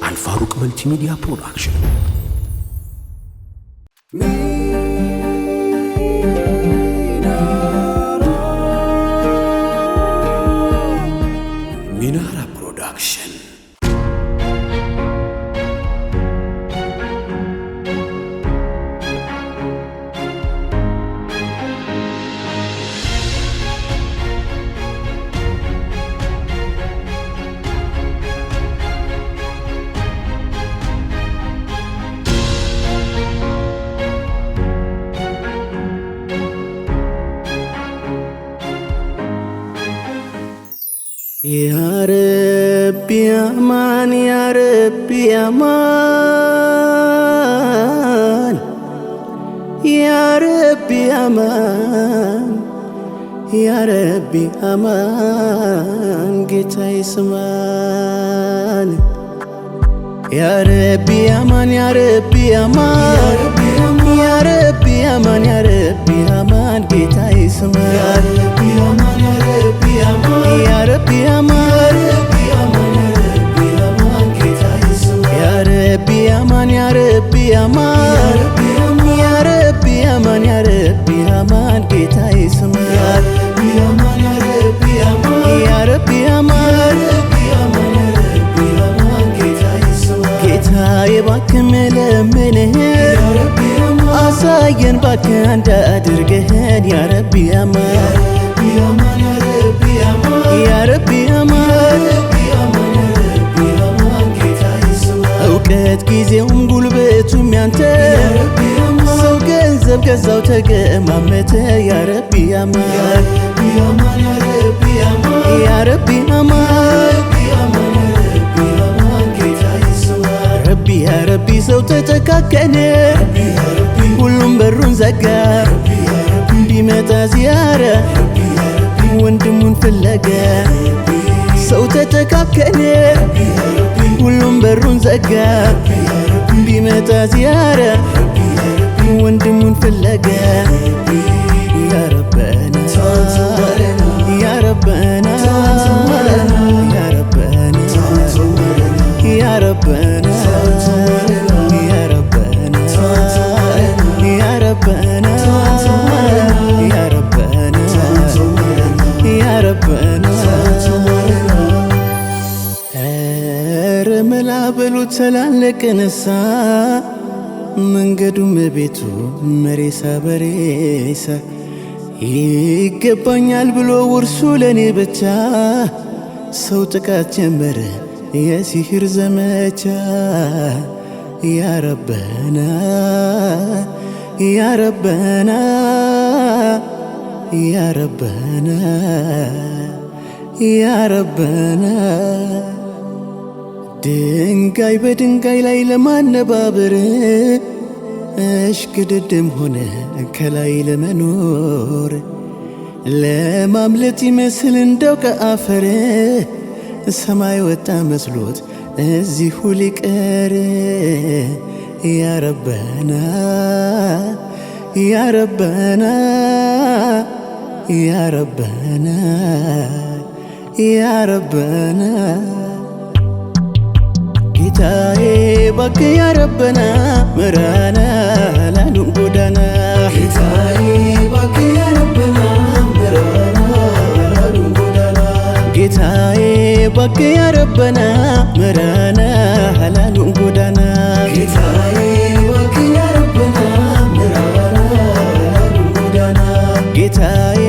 አልፋሩቅ መልቲሚዲያ ፕሮዳክሽን ሚናራ ፕሮዳክሽን يا ربي أمان يا ربي أمان يا ربي أمان يا ربي أمان جيتا يسمان يا ربي أمان يا ربي أمان يا ربي أمان يا ربي أمان جيتا يسمان يا ربي أمان يا ربي أمان يا ربي أمان يا ربي أمان يا ربي أمان يا ربي أمان يا ربي أمان جيتا يسمان يا ربي أمان يا ربي أمان يا ربي أمان جيتا يباك ملمنه أساين باك عند أدرجهن يا ربي أمان يا ربي أمان أوقات ጊዜውም ጉልበቱም ያንተ ሰው ገንዘብ ገዛው ተገማመተ يا ربي أمان يا ربي أمان ربي يا ربي ሰው ተጨካከነ ሁሉም በሩን ዘጋ ቢመጣ ዚያራ ወንድሙን ፍለጋ ሰው ተጨካከነ ሁሉም በሩን ዘጋ ቢመጣ ዚያራ ወንድሙን ፍለጋ يا ربنا يا ربنا يا ربنا يا ربنا يا ربنا يا ربنا يا ربنا يا ربنا رملا بلو تلالك نسا መንገዱም ቤቱ መሬሳ በሬሳ ይገባኛል ብሎ ውርሱ ለኔ ብቻ ሰው ጥቃት ጀመረ የሲህር ዘመቻ يا ربنا يا ربنا يا ربنا يا ربنا ድንጋይ በድንጋይ ላይ ለማነባበር እሽቅድድም ሆነ ከላይ ለመኖር ለማምለጥ ይመስል እንደው ከአፈር ሰማይ ወጣ መስሎት እዚሁ ሊቀር يا ربنا يا ربنا يا ربنا يا ربنا ጌታዬ ባክ يا ربنا ምራና ላሉን ጎዳና ጌታዬ ባክ يا ربنا ምራና ላሉን ጎዳና ጌታዬ ባክ يا ربنا ምራና ላሉን ጎዳና ጌታዬ ባክ يا ربنا ምራና ላሉን ጎዳና ጌታዬ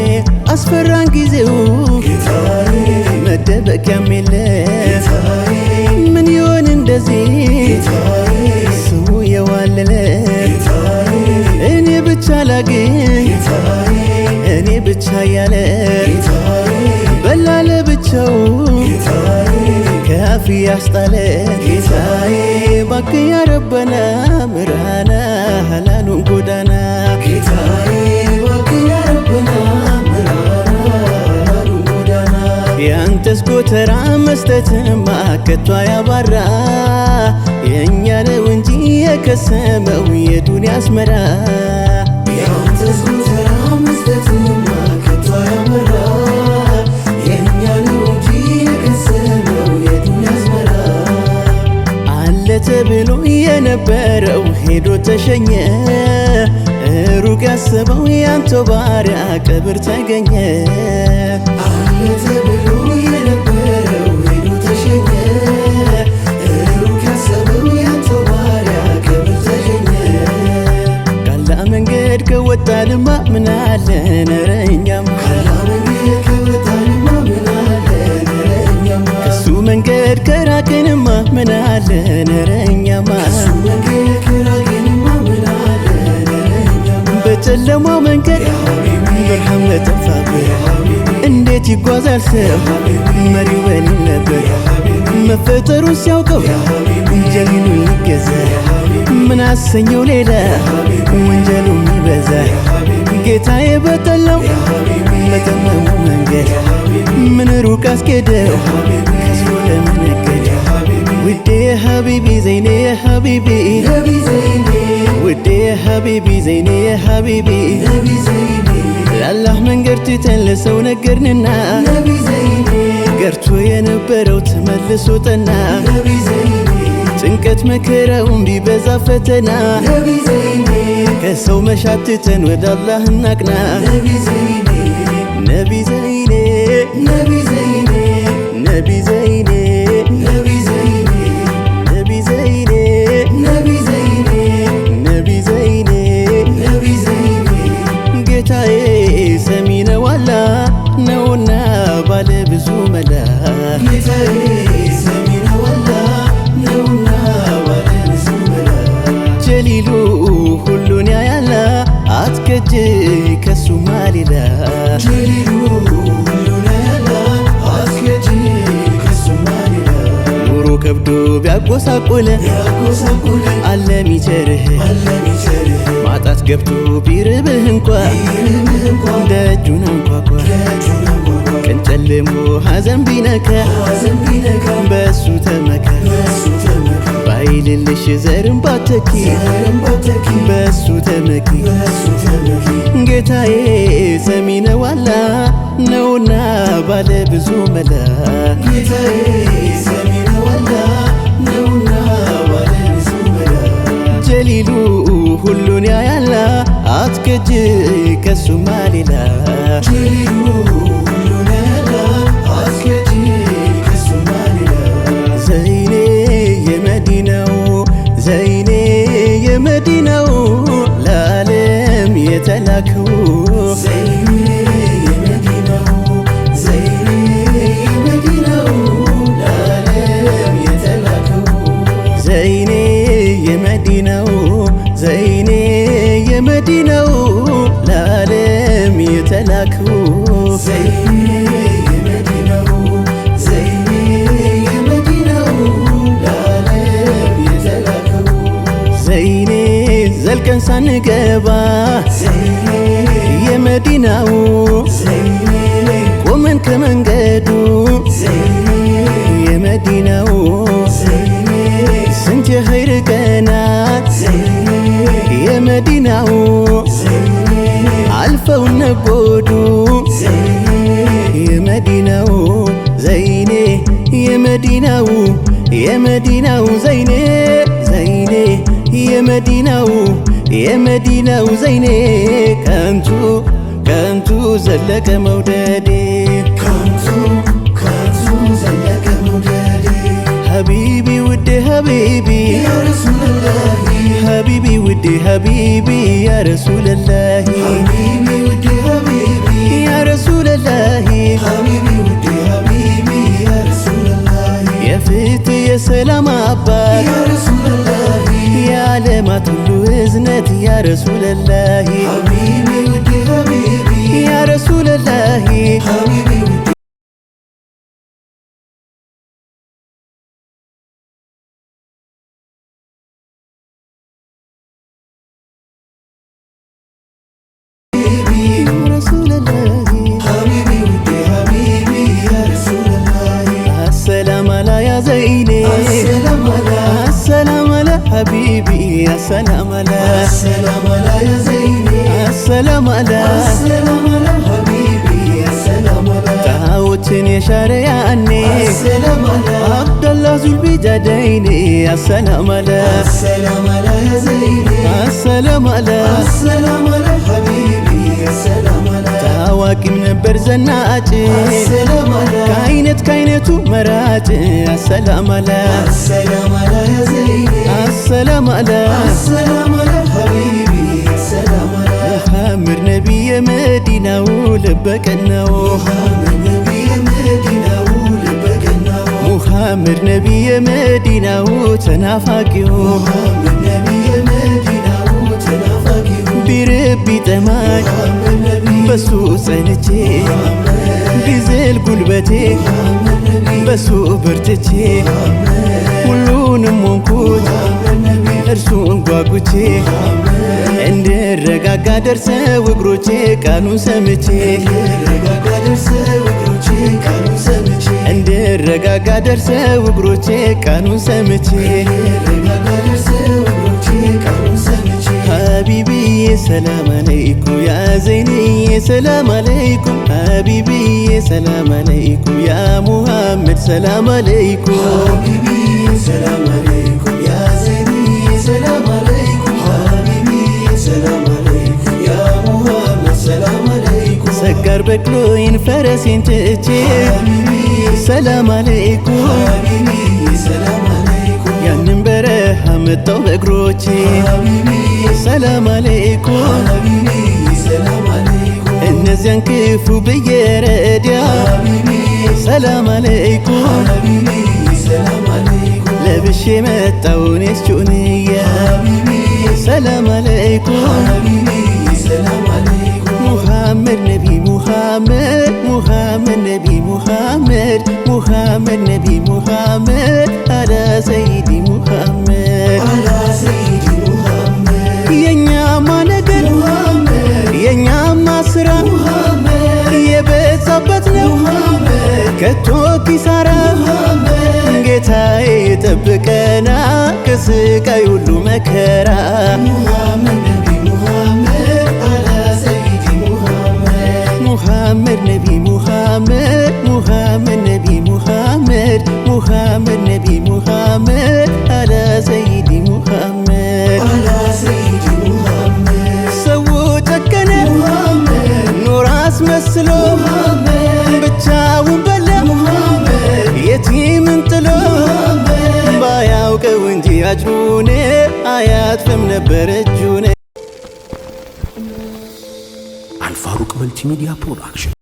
አስፈራን ጊዜው ጌታዬ መደበቂያም የለ ጌታዬ ምን ይሆን እንደዚህ ስሙ የዋለለ እኔ ብቻ ላግኝ እኔ ብቻ ያለ በላለ ብቻው ከአፍ ያስጣለ ጌታዬ ባክ يا ربنا ምራና ላሉን ጎዳና ጌታዬ ባክ يا ربنا ያንተስ ጎተራ መስጠትማ ከቶ ያባራ የእኛ ነው እንጂ የከሰመው የዱንያ አስመራ ያንተስ ጎተራ መስጠትማ ከቶ ሄዶ ተሸኘ ሩቅ ያሰበው ያንተው ባሪያ ቀብር ተገኘ አለ ተብሎ የነበረው ሄዶ ተሸኘ ሩቅ ያሰበው ያንተው ባሪያ ቀብር ተገኘ ካላ መንገድ ከወጣንማ ምን አለ ኧረ እኛማ ከሱ መንገድ ከራቅንማ ምን አለ ኧረ እኛማ በጨለማው መንገድ ብርሃን በጠፋበት እንዴት ይጓዛል ሰው መሪው በሌለበት መፈጠሩን ሲያውቀው ጀሚኑን ሊገዛ ምን አሰኘው ሌላ ወንጀሉ የሚበዛ ጌታዬ በጠላው በጠመሙ መንገድ ምን ሩቅ አስኬደው ከሱ ለመነገድ ውዴ ሀቢቢ ዘይኔ ሀቢቢ ውዴ ሀቢቢ ዘይኔ ሀቢቢ ለአላህ መንገድ ትተን ለሰው ነገርንና ገርቶ የነበረው ተመልሶ ጠና ጭንቀት መከራውን ቢበዛ ፈተና ከሰው መሻት ትተን ወደ አላህ እናቅና ነቢ ዘይኔ ነቢ ዘይኔ ነቢ ዘይኔ ነቢ ዘይኔ ነቢ ዘይኔ ነቢ ዘይኔ ነቢ ዘይኔ ነቢ ዘይኔ ጌታዬ ሰሚ ነው አላህ ነውና ባለ ብዙ መላ ጌታዬ ሰሚ ነው አላህ ነውና ባለ ብዙ መላ ጀሊሉ ሁሉን ያያላ አትከጅ ከሱ ማሊላ ጀሊሉ ሁሉን ያያላ አትከጅ ከሱ ማሊላ ኑሮ ከብዶ ቢያጎሳቁለ አለ ሚቸርህ ማጣት ገብቶ ቢርብህ እንኳ ደጁን አንኳኳ ቀን ጨልሞ ሐዘን ቢነካ በሱ ተመካ ባይልልሽ ዘርን ባተኪ በሱ ተመኪ ጌታዬ ሰሚ ነው አላህ ነውና ባለ ብዙ መላ ጌታዬ ሰሚ ነው አላህ ነውና ባለ ብዙ መላ ጀሊሉ ሁሉን ያያላ አትከጅ ከሱ ማሊላ ጀሊሉ ሁሉን ያያላ አትከጅ ከሱ ማሊላ ዘይኔ የመዲናው ዘይኔ የመዲናው ለዓለም የተላከው ዘይኔ የመዲናው ዘይኔ የመዲናው ለዓለም የተላከው ዘይኔ የመዲናው ዘይኔ የመዲናው ለዓለም የተላከው ዘይኔ የመዲናው ዘይኔ የመዲናው ለዓለም የተላከው ዘይኔ ዘልቀን ሳንገባ ዘይኔ የመዲናው ዘይኔ ቆመን ከመንገዱ ዘይኔ የመዲናው ዘይኔ ስንት የኸይር ቀናት ዘይኔ የመዲናው ዘይኔ አልፈው ነጎዱ ዘይኔ የመዲናው ዘይኔ የመዲናው የመዲናው ዘይኔ ዘይኔ የመዲናው የመዲናው ዘይኔ ከንቱ ከንቱ ዘለቀ መውደዴ ከንቱ ከንቱ ዘለቀ መውደዴ ሀቢቢ ውዴ ሀቢቢ ያ ረሱለላሂ ሀቢቢ ውዴ ሀቢቢ ያ ረሱለላሂ ሀቢቢ ውዴ ሀቢቢ ያ ረሱለላሂ ሀቢቢ ውዴ ሀቢቢ ያ ረሱለላሂ የፍትህ የሰላም አባት ያ ረሱለላሂ የዓለማት ሁሉ እዝነት ያ ረሱለላሂ ሀቢቢ ውዴ ሀቢቢ ያ ረሱለላሂ ሀቢቢ حبيبي السلام على السلام على يا زيني السلام على السلام على حبيبي السلام على تعاوتني يا شارعني السلام على عبد الله ذو البجدين السلام على السلام على يا زيني السلام على السلام على حبيبي السلام على ታዋቂም ነበር ዘናጭ السلام على ከአይነቱ መራጭ السلام على السلام على يا زيني السلام على السلام على حبيبي السلام على محمد نبي مدينة ولبكنا محمد نبي مدينة ولبكنا محمد نبي مدينة وتنافقه محمد نبي مدينة وتنافقه بربي تماك بسو سنتي بزل قلبتي بسو برتتي ሁሉንም ሞንኩት እርሱን ጓጉቼ እንድረጋጋ ደርሰው እግሮቼ ቃሉን ሰምቼ እንድረጋጋ ደርሰው እግሮቼ ቃሉን ሰምቼ حبيبي سلام عليكم يا زيني سلام عليكم حبيبي سلام عليكم يا محمد سلام عليكم حبيبي سلام عليكم يا زيني سلام عليكم حبيبي سلام عليكم يا محمد سلام عليكم سكر بكلوين فرسين تأتي سلام عليكم حبيبي سلام عليكم يا نمبره متو بكروتي سلام عليكم حبيبي سلام عليكم እነዚያን ክፉ በየረዲያ ሰላም አለይኩም حبيبي سلام عليكم ለብሼ መጣውኔስ ጩንያ ሰላም አለይኩም حبيبي سلام عليكم محمد نبي محمد محمد نبي محمد محمد نبي محمد على سيدي محمد على سيدي محمد የኛማ ነገር የኛማ ስራ የበዛበት ነው ከቶ ኪሳራ ጌታዬ ጠብቀና ከስቃይ ሁሉ መከራ محمد نبي محمد على سيدي محمد محمد نبي محمد محمد نبي محمد محمد نبي محمد على سيدي محمد على سيدي محمد ሰው ጨከነ ኑር አስመስሎ ብቻውን በላ የቲምን ጥሎ ባያውቀው እንጂ አጅሩን አያጥፍም ነበር እጁን አልፋሩቅ መልቲሚዲያ ፕሮዳክሽን